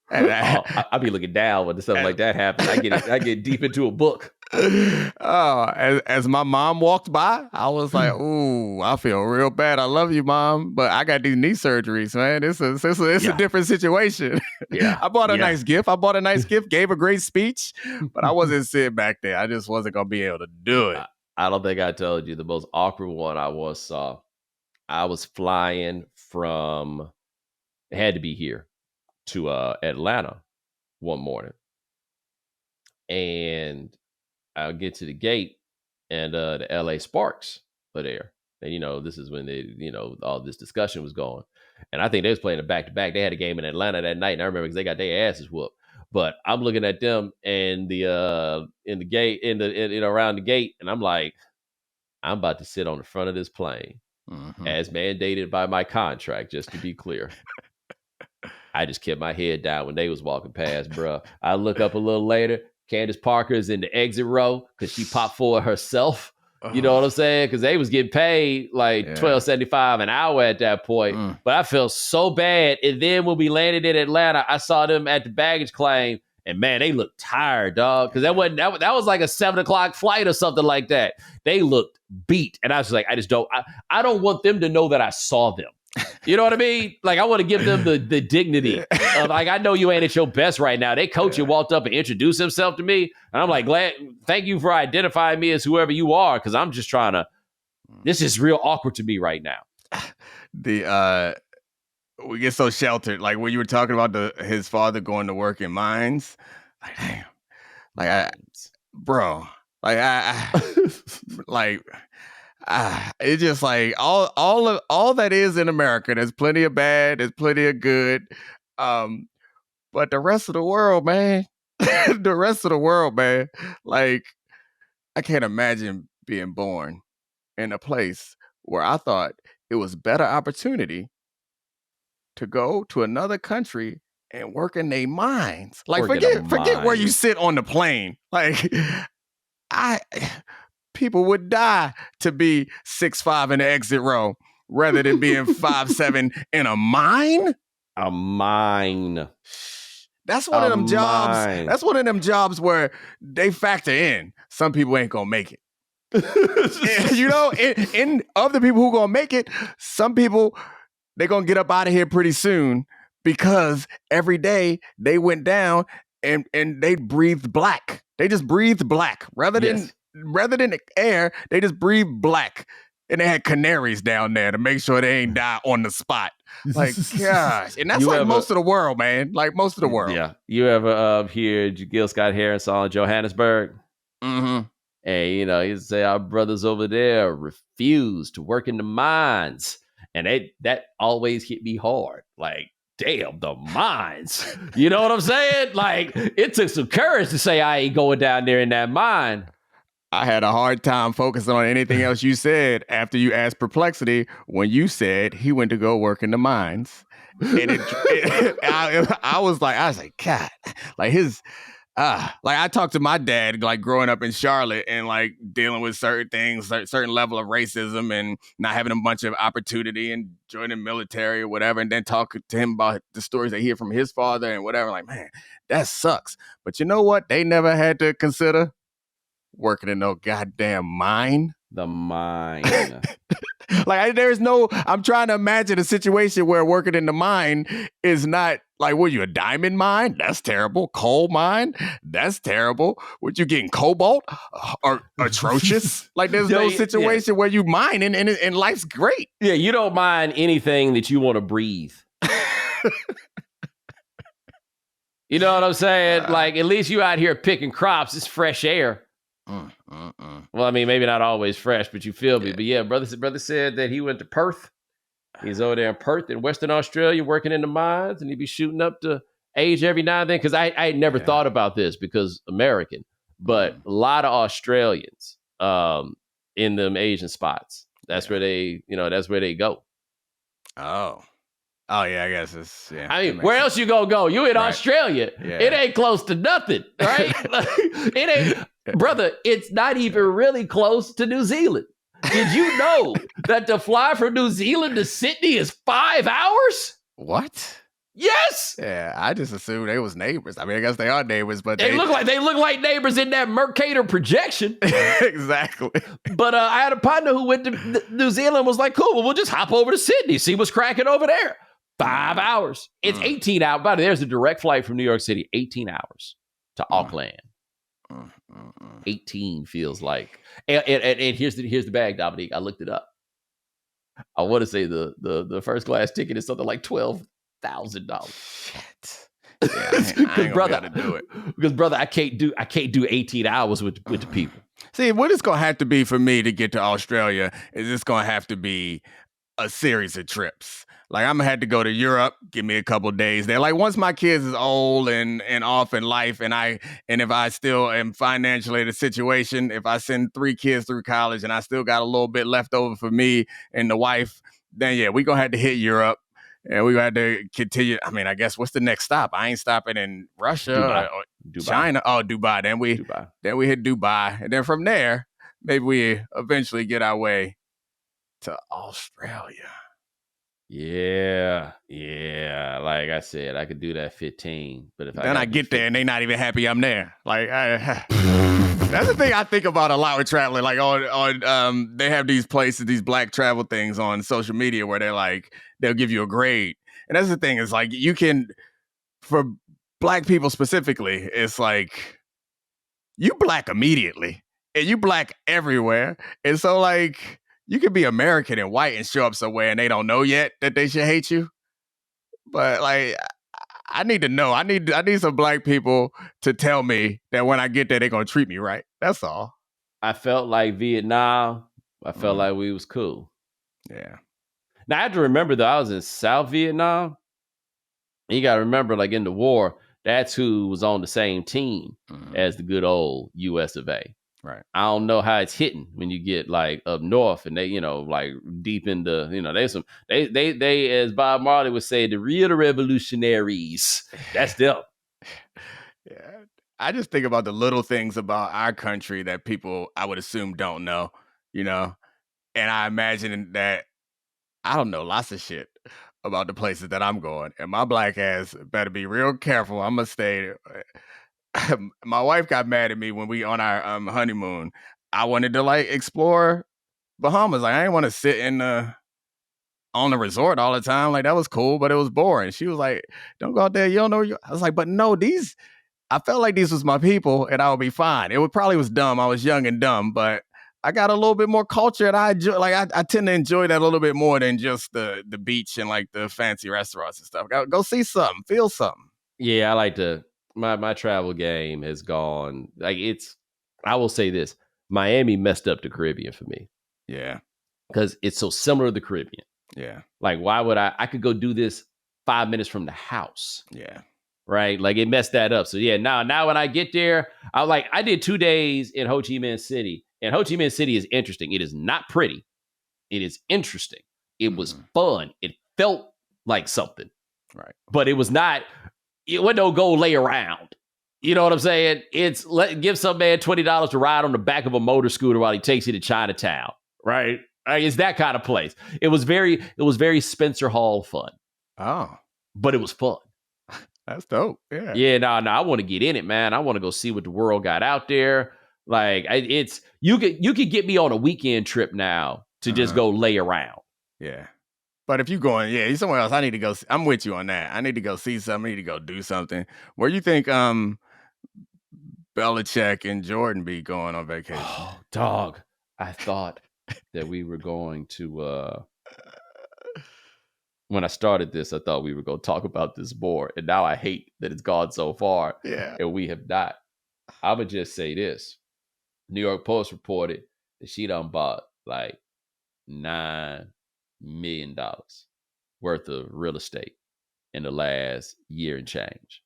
hey. I'll be looking down when something like that happens. I get deep into a book. As my mom walked by, I was like, ooh, I feel real bad. I love you, Mom, but I got these knee surgeries, man. It's a different situation. Yeah. I bought a nice gift, gave a great speech, but I wasn't sitting back there. I just wasn't going to be able to do it. I don't think I told you the most awkward one I once saw. I was flying from, it had to be here, to Atlanta one morning. And I'll get to the gate, and the LA Sparks were there. And, this is when all this discussion was going. And I think they was playing a back-to-back. They had a game in Atlanta that night, and I remember because they got their asses whooped. But I'm looking at them and in the gate, around the gate, and I'm like, I'm about to sit on the front of this plane, as mandated by my contract, just to be clear. I just kept my head down when they was walking past, bro. I look up a little later. Candace Parker's in the exit row because she popped for herself. You know what I'm saying? Because they was getting paid like $12.75 an hour at that point. But I felt so bad. And then when we landed in Atlanta, I saw them at the baggage claim. And man, they looked tired, dog. Because that was like a 7:00 flight or something like that. They looked beat. And I was like, I don't want them to know that I saw them. You know what I mean? Like, I want to give them the dignity of, like, I know you ain't at your best right now. They coach walked up and introduced himself to me. And I'm like, thank you for identifying me as whoever you are. Because I'm just trying to, this is real awkward to me right now. We get so sheltered. Like when you were talking about his father going to work in mines, like, damn, like bro, like like, it's just like all that is in America. There's plenty of bad, there's plenty of good, but the rest of the world, man, like, I can't imagine being born in a place where I thought it was better opportunity to go to another country and work in their mines. Like, forget where you sit on the plane. Like, people would die to be 6'5" in the exit row rather than being 5'7" in a mine. A mine. That's one of them jobs. That's one of them jobs where they factor in some people ain't gonna make it. And, of the people who gonna make it, some people, they're gonna get up out of here pretty soon because every day they went down and they breathed black. They just breathed black rather than air. They just breathed black, and they had canaries down there to make sure they ain't die on the spot. Like, gosh, and that's like most of the world, man. Like most of the world. Yeah, you ever hear Gil Scott-Heron on Johannesburg? Mm-hmm. And he say our brothers over there refuse to work in the mines. And that always hit me hard. Like, damn, the mines. You know what I'm saying? Like, it took some courage to say I ain't going down there in that mine. I had a hard time focusing on anything else you said after you asked Perplexity when you said he went to go work in the mines. And I was like, God, like like I talked to my dad, like growing up in Charlotte and like dealing with certain things, certain level of racism and not having a bunch of opportunity and joining the military or whatever. And then talk to him about the stories I hear from his father and whatever. Like, man, that sucks. But you know what? They never had to consider working in no goddamn mine. The mine. I'm trying to imagine a situation where working in the mine is not like, were you a diamond mine? That's terrible. Coal mine? That's terrible. Would you getting cobalt? Or atrocious? Like there's no situation where you mine and life's great. Yeah, you don't mind anything that you want to breathe. You know what I'm saying? Like, at least you out here picking crops. It's fresh air. Well, I mean, maybe not always fresh, but you feel me. But yeah, brother said that he went to Perth. He's over there in Perth in Western Australia working in the mines, and he'd be shooting up to age every now and then. Because I had never thought about this because American, but a lot of Australians in them Asian spots. That's where they, that's where they go. Oh, yeah, I guess it's, I mean, where else you gonna go? You in Australia. Yeah. It ain't close to nothing, right? It ain't, brother, it's not even really close to New Zealand. Did you know that to fly from New Zealand to Sydney is 5 hours? What? Yes. Yeah, I just assumed they was neighbors. I mean, I guess they are neighbors, but they look like neighbors in that Mercator projection. Exactly. But I had a partner who went to New Zealand, was like, cool, well, we'll just hop over to Sydney, see what's cracking over there. 5 hours. It's 18 hours. By the way, there's a direct flight from New York City, 18 hours to Auckland. 18 feels like. And here's the bag, Dominique. I looked it up. I want to say the first class ticket is something like $12,000. Shit. Yeah, I ain't gonna be able to do it. Because brother, I can't do 18 hours with the people. See, what it's gonna have to be for me to get to Australia is it's gonna have to be a series of trips. Like, I'm gonna have to go to Europe, give me a couple days there. Like, once my kids is old and off in life, and if I still am financially in a situation, if I send 3 kids through college and I still got a little bit left over for me and the wife, then yeah, we gonna have to hit Europe and we gonna have to continue. I mean, I guess what's the next stop? I ain't stopping in Russia or China. Oh, Dubai. Then we hit Dubai, and then from there, maybe we eventually get our way to Australia. Yeah. Like I said, I could do that 15, but if I get there and they not even happy I'm there. Like that's the thing I think about a lot with traveling. Like on they have these places, these black travel things on social media where they're like they'll give you a grade, and that's the thing is like you can, for black people specifically, it's like you black immediately and you black everywhere, and so like. You could be American and white and show up somewhere and they don't know yet that they should hate you. But like, I need to know. I need some black people to tell me that when I get there, they're gonna treat me right. That's all. I felt like Vietnam. I felt like we was cool. Yeah. Now I have to remember though, I was in South Vietnam. You gotta remember, like in the war, that's who was on the same team as the good old US of A. Right. I don't know how it's hitting when you get like up north and they, like deep into, they as Bob Marley would say, the real revolutionaries. That's them. Yeah. I just think about the little things about our country that people I would assume don't know, and I imagine that I don't know lots of shit about the places that I'm going, and my black ass better be real careful. I'm gonna stay. My wife got mad at me when we on our honeymoon. I wanted to like explore Bahamas. Like I didn't want to sit on the resort all the time. Like that was cool, but it was boring. She was like, "Don't go out there. You don't know." I was like, "But no, I felt like these was my people, and I would be fine." It probably was dumb. I was young and dumb, but I got a little bit more culture, and I enjoy. Like I tend to enjoy that a little bit more than just the beach and like the fancy restaurants and stuff. Go see something, feel something. Yeah, I like to. My travel game has gone like I will say this, Miami messed up the Caribbean for me. Yeah. Because it's so similar to the Caribbean. Yeah. Like why would I could go do this 5 minutes from the house. Yeah. Right. Like it messed that up. So yeah, now when I get there, I did 2 days in Ho Chi Minh City. And Ho Chi Minh City is interesting. It is not pretty. It is interesting. It was fun. It felt like something. Right. But it was not. It wasn't no go lay around. You know what I'm saying? It's give some man $20 to ride on the back of a motor scooter while he takes you to Chinatown, right? It's that kind of place. It was very Spencer Hall fun. Oh, but it was fun. That's dope. Yeah. Yeah. No. I want to get in it, man. I want to go see what the world got out there. Like it's you could get me on a weekend trip now to just go lay around. Yeah. But if you're going, you somewhere else, I need to go. I'm with you on that. I need to go see something. I need to go do something. Where you think Belichick and Jordan be going on vacation? Oh, dog. I thought that we were going to when I started this, I thought we were going to talk about this more. And now I hate that it's gone so far. Yeah. And we have not. I would just say this. New York Post reported that she done bought like $9 million worth of real estate in the last year and change.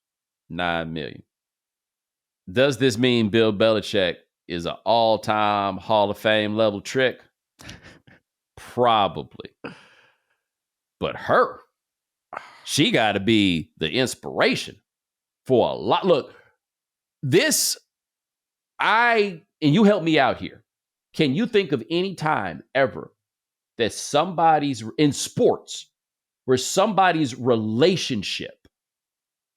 $9 million. Does this mean Bill Belichick is an all-time Hall of Fame level trick? Probably. But she got to be the inspiration for a lot. Look, and you help me out here. Can you think of any time ever that in sports, where somebody's relationship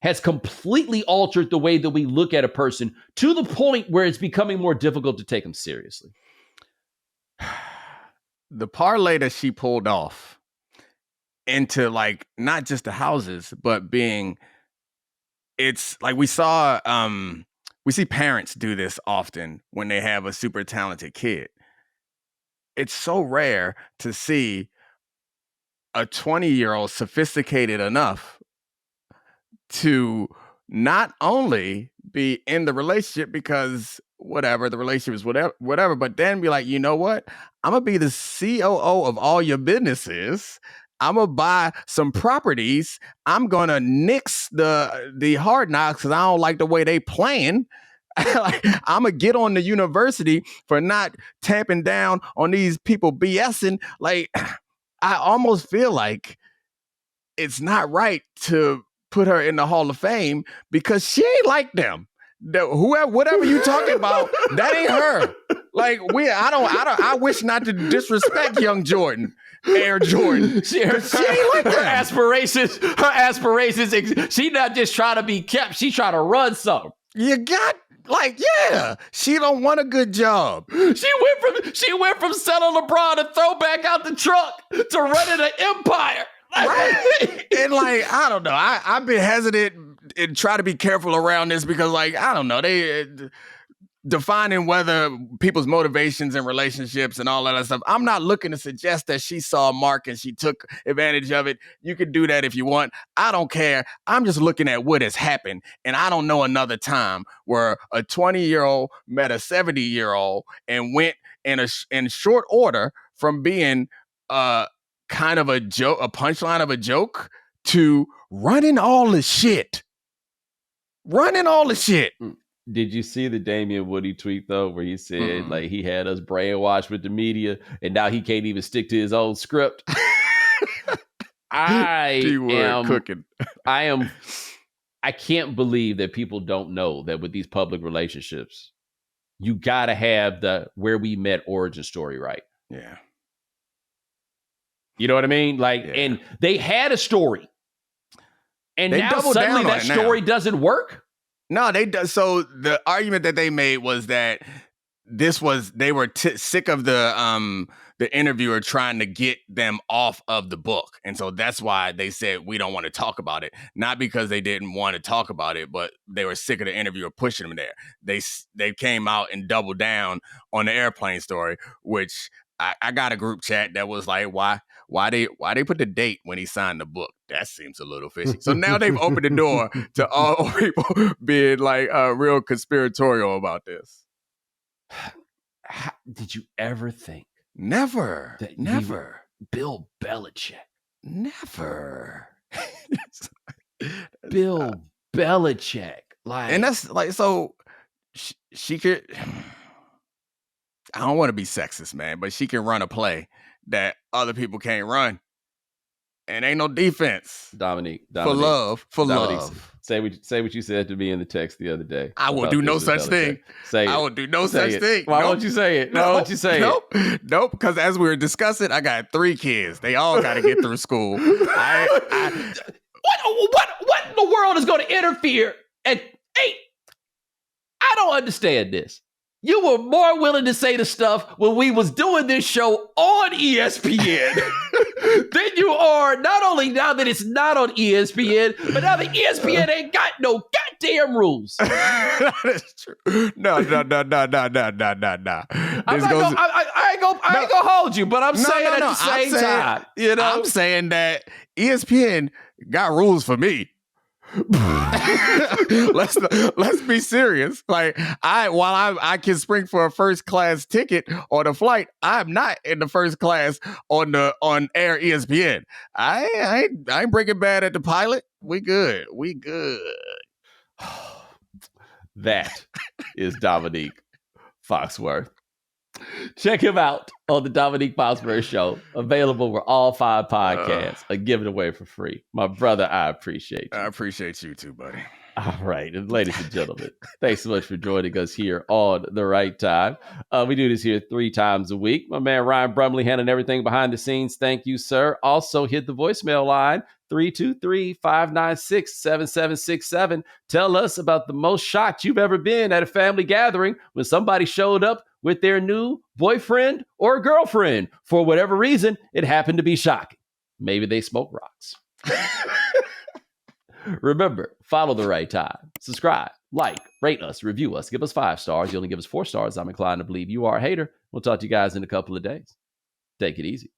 has completely altered the way that we look at a person to the point where it's becoming more difficult to take them seriously? The parlay that she pulled off into like not just the houses, but it's like we see parents do this often when they have a super talented kid. It's so rare to see a 20-year-old sophisticated enough to not only be in the relationship because whatever, the relationship is whatever, but then be like, you know what? I'm going to be the COO of all your businesses. I'm going to buy some properties. I'm going to nix the Hard Knocks because I don't like the way they playing. Like, I'm going to get on the university for not tamping down on these people BSing. Like, I almost feel like it's not right to put her in the Hall of Fame because she ain't like them. Whatever you talking about, that ain't her. Like I wish not to disrespect young Jordan, Air Jordan. She ain't like her aspirations. She not just trying to be kept. She trying to run something. You got she don't want a good job. She went from selling LeBron to throw back out the truck to running an empire. Right. And like, I don't know. I've been hesitant and try to be careful around this because like, I don't know, they defining whether people's motivations and relationships and all that other stuff. I'm not looking to suggest that she saw a mark and she took advantage of it. You can do that if you want. I don't care. I'm just looking at what has happened. And I don't know another time where a 20-year-old met a 70-year-old and went in short order from being kind of a joke, a punchline of a joke, to running all the shit. Did you see the Damian Woody tweet though, where he said like he had us brainwashed with the media, and now he can't even stick to his own script? I can't believe that people don't know that with these public relationships, you gotta have the where we met origin story right. Yeah. You know what I mean? Like, and they had a story, and they now suddenly that story doesn't work. No, they do. So the argument that they made was that they were sick of the interviewer trying to get them off of the book, and so that's why they said we don't want to talk about it. Not because they didn't want to talk about it, but they were sick of the interviewer pushing them there. They came out and doubled down on the airplane story, which I got a group chat that was like, why they put the date when he signed the book? That seems a little fishy. So now they've opened the door to all people being like real conspiratorial about this. Did you ever think? Never. Bill Belichick. Never. Bill Belichick. Like, and that's like, so she could, I don't want to be sexist, man, but she can run a play that other people can't run. And ain't no defense. Domonique. For love. Say what you said to me in the text the other day. I will do no such thing. Say it. I will do no such thing. Why won't you say it? Why won't you say it? Nope. Because as we were discussing, I got 3 kids. They all got to get through school. What in the world is going to interfere at 8? I don't understand this. You were more willing to say the stuff when we was doing this show on ESPN than you are not only now that it's not on ESPN, but now that ESPN ain't got no goddamn rules. That is true. No. I ain't gonna hold you, but I'm saying at the same time, you know, I'm saying that ESPN got rules for me. let's be serious. Like while I can spring for a first class ticket on a flight, I'm not in the first class on air ESPN. I ain't Breaking Bad at the pilot. We good. That is Domonique Foxworth. Check him out on the Domonique Foxworth Show. Available where all 5 podcasts are given away for free. My brother, I appreciate you. I appreciate you too, buddy. All right. And ladies and gentlemen, thanks so much for joining us here on The Right Time. We do this here 3 times a week. My man Ryan Brumley handling everything behind the scenes. Thank you, sir. Also hit the voicemail line, 323-596-7767. Tell us about the most shocked you've ever been at a family gathering when somebody showed up with their new boyfriend or girlfriend. For whatever reason, it happened to be shocking. Maybe they smoke rocks. Remember, follow The Right Time. Subscribe, like, rate us, review us, give us 5 stars. You only give us 4 stars. I'm inclined to believe you are a hater. We'll talk to you guys in a couple of days. Take it easy.